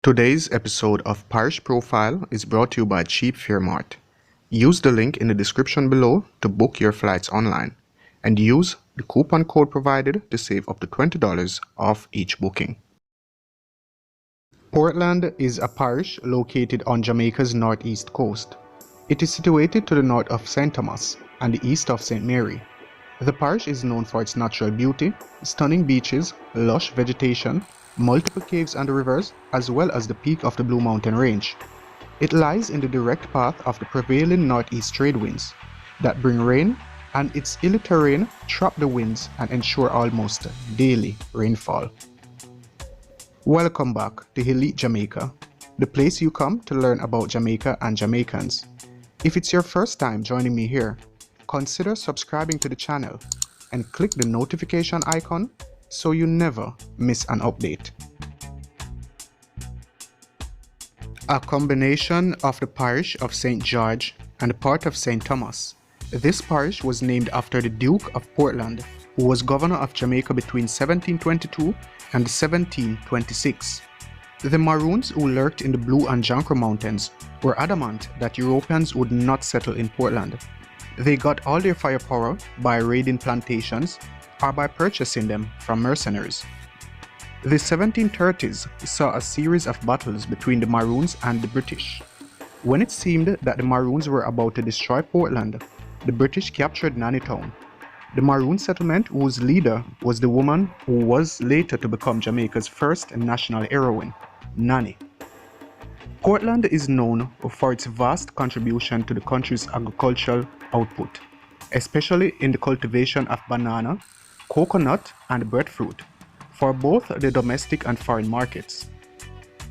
Today's episode of Parish Profile is brought to you by Cheap Fare Mart. Use the link in the description below to book your flights online and use the coupon code provided to save up to $20 off each booking. Portland is a parish located on Jamaica's northeast coast. It is situated to the north of St. Thomas and the east of St. Mary. The parish is known for its natural beauty, stunning beaches, lush vegetation, multiple caves and rivers, as well as the peak of the Blue Mountain Range. It lies in the direct path of the prevailing northeast trade winds that bring rain, and its hilly terrain trap the winds and ensure almost daily rainfall. Welcome back to Elite Jamaica, the place you come to learn about Jamaica and Jamaicans. If it's your first time joining me here, consider subscribing to the channel and click the notification icon so you never miss an update. A combination of the parish of St. George and the part of St. Thomas, this parish was named after the Duke of Portland, who was governor of Jamaica between 1722 and 1726. The Maroons, who lurked in the Blue and Jonquil Mountains, were adamant that Europeans would not settle in Portland. They got all their firepower by raiding plantations or by purchasing them from mercenaries. The 1730s saw a series of battles between the Maroons and the British. When it seemed that the Maroons were about to destroy Portland, the British captured Nanny Town. The Maroon settlement, whose leader was the woman who was later to become Jamaica's first national heroine, Nanny. Portland is known for its vast contribution to the country's agricultural output, especially in the cultivation of banana, coconut, and breadfruit for both the domestic and foreign markets.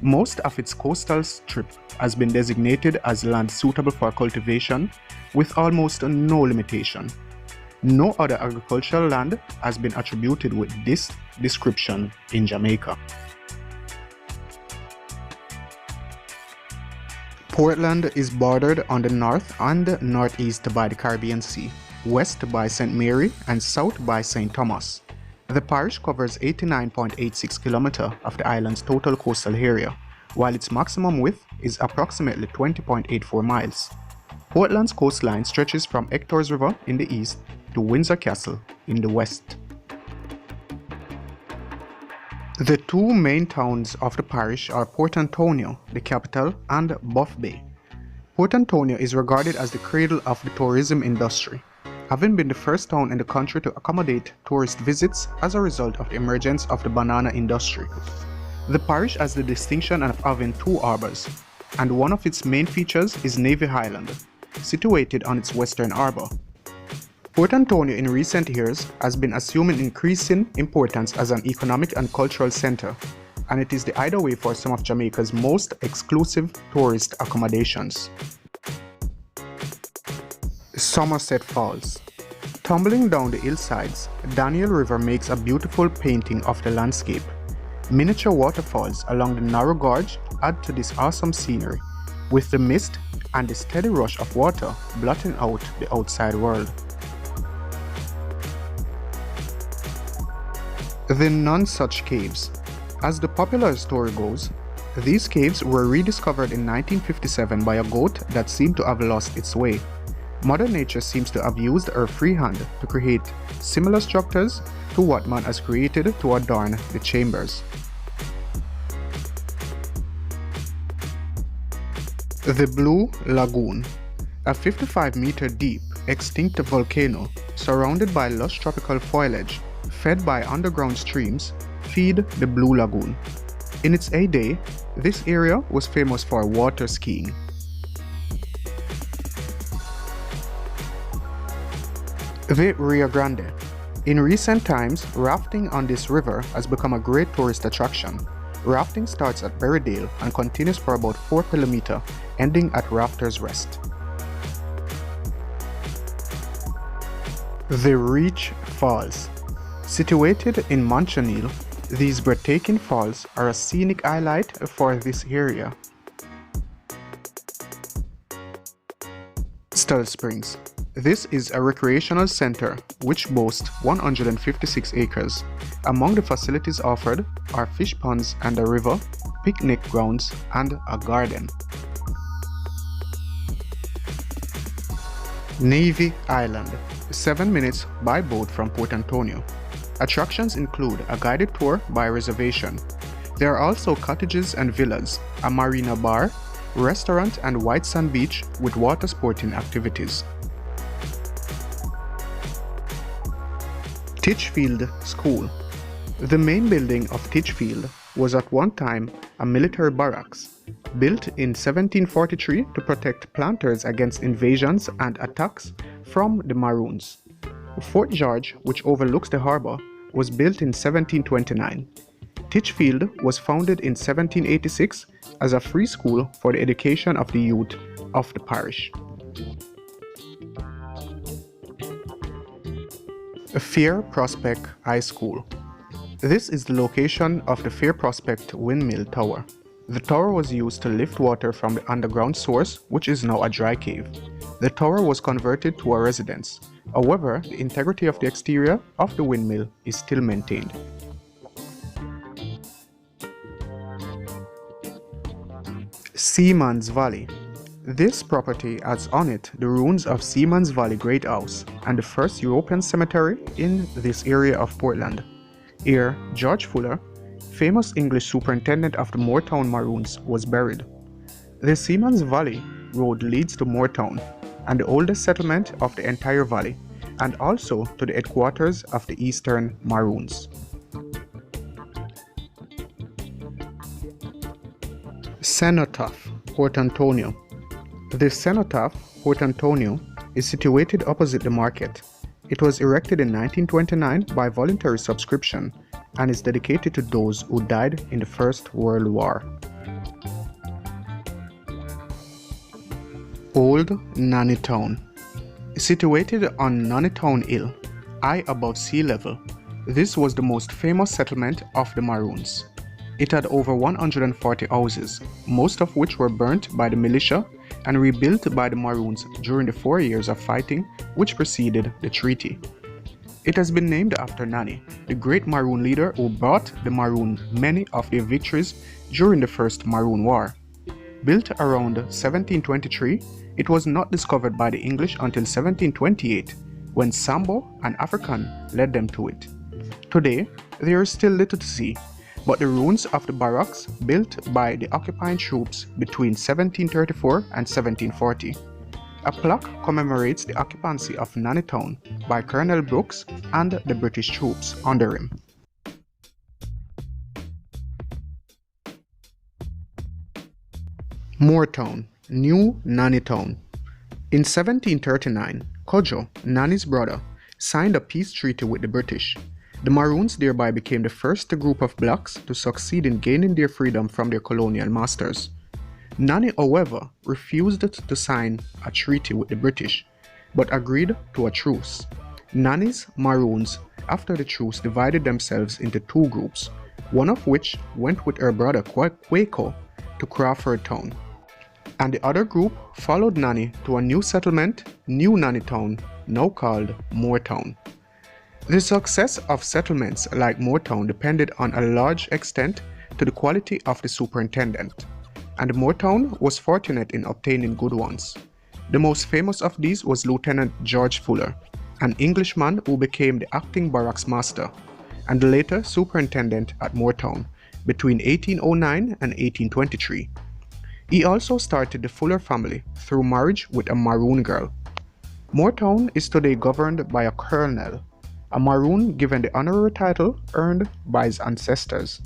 Most of its coastal strip has been designated as land suitable for cultivation with almost no limitation. No other agricultural land has been attributed with this description in Jamaica. Portland is bordered on the north and northeast by the Caribbean Sea, west by St. Mary, and south by St. Thomas. The parish covers 89.86 km of the island's total coastal area, while its maximum width is approximately 20.84 miles. Portland's coastline stretches from Hector's River in the east to Windsor Castle in the west. The two main towns of the parish are Port Antonio, the capital, and Buff Bay. Port Antonio is regarded as the cradle of the tourism industry, having been the first town in the country to accommodate tourist visits as a result of the emergence of the banana industry. The parish has the distinction of having two harbors, and one of its main features is Navy Island, situated on its western harbor. Port Antonio in recent years has been assuming increasing importance as an economic and cultural center, and it is the hideaway for some of Jamaica's most exclusive tourist accommodations. Somerset Falls. Tumbling down the hillsides, Daniel River makes a beautiful painting of the landscape. Miniature waterfalls along the narrow gorge add to this awesome scenery, with the mist and the steady rush of water blotting out the outside world. The Nonsuch Caves. As the popular story goes, these caves were rediscovered in 1957 by a goat that seemed to have lost its way. Mother Nature seems to have used her free hand to create similar structures to what man has created to adorn the chambers. The Blue Lagoon. A 55-meter deep, extinct volcano surrounded by lush tropical foliage, fed by underground streams, feed the Blue Lagoon. In its heyday, this area was famous for water skiing. The Rio Grande. In recent times, rafting on this river has become a great tourist attraction. Rafting starts at Berrydale and continues for about 4 km, ending at Rafters Rest. The Reach Falls. Situated in Montchanil, these breathtaking falls are a scenic highlight for this area. Still Springs. This is a recreational center which boasts 156 acres. Among the facilities offered are fish ponds and a river, picnic grounds, and a garden. Navy Island, 7 minutes by boat from Port Antonio. Attractions include a guided tour by reservation. There are also cottages and villas, a marina bar, restaurant and white sand beach with water sporting activities. Titchfield School. The main building of Titchfield was at one time a military barracks, built in 1743 to protect planters against invasions and attacks from the Maroons. Fort George, which overlooks the harbor, was built in 1729. Titchfield was founded in 1786 as a free school for the education of the youth of the parish. Fair Prospect High School. This is the location of the Fair Prospect Windmill Tower. The tower was used to lift water from the underground source, which is now a dry cave. The tower was converted to a residence. However, the integrity of the exterior of the windmill is still maintained. Seamans Valley. This property has on it the ruins of Seamans Valley Great House and the first European cemetery in this area of Portland. Here, George Fuller, famous English superintendent of the Moortown Maroons, was buried. The Seamans Valley Road leads to Moortown, and the oldest settlement of the entire valley, and also to the headquarters of the Eastern Maroons. Cenotaph, Port Antonio. The Cenotaph, Port Antonio, is situated opposite the market. It was erected in 1929 by voluntary subscription and is dedicated to those who died in the First World War. Old Nanny Town. Situated on Nanny Town Hill, high above sea level, this was the most famous settlement of the Maroons. It had over 140 houses, most of which were burnt by the militia and rebuilt by the Maroons during the 4 years of fighting which preceded the treaty. It has been named after Nanny, the great Maroon leader who brought the Maroons many of their victories during the First Maroon War. Built around 1723, it was not discovered by the English until 1728, when Sambo, an African, led them to it. Today, there is still little to see, but the ruins of the barracks built by the occupying troops between 1734 and 1740. A plaque commemorates the occupancy of Nanny Town by Colonel Brooks and the British troops under him. Moortown, New Nanny Town. In 1739, Cudjoe, Nanny's brother, signed a peace treaty with the British. The Maroons thereby became the first group of blacks to succeed in gaining their freedom from their colonial masters. Nanny, however, refused to sign a treaty with the British, but agreed to a truce. Nanny's Maroons, after the truce, divided themselves into two groups, one of which went with her brother Quaco to Crawford Town, and the other group followed Nanny to a new settlement, New Nanny Town, now called Moortown. The success of settlements like Moortown depended on a large extent to the quality of the superintendent, and Moortown was fortunate in obtaining good ones. The most famous of these was Lieutenant George Fuller, an Englishman who became the acting barracks master and later superintendent at Moortown between 1809 and 1823. He also started the Fuller family through marriage with a Maroon girl. Moortown is today governed by a colonel, a Maroon given the honorary title earned by his ancestors.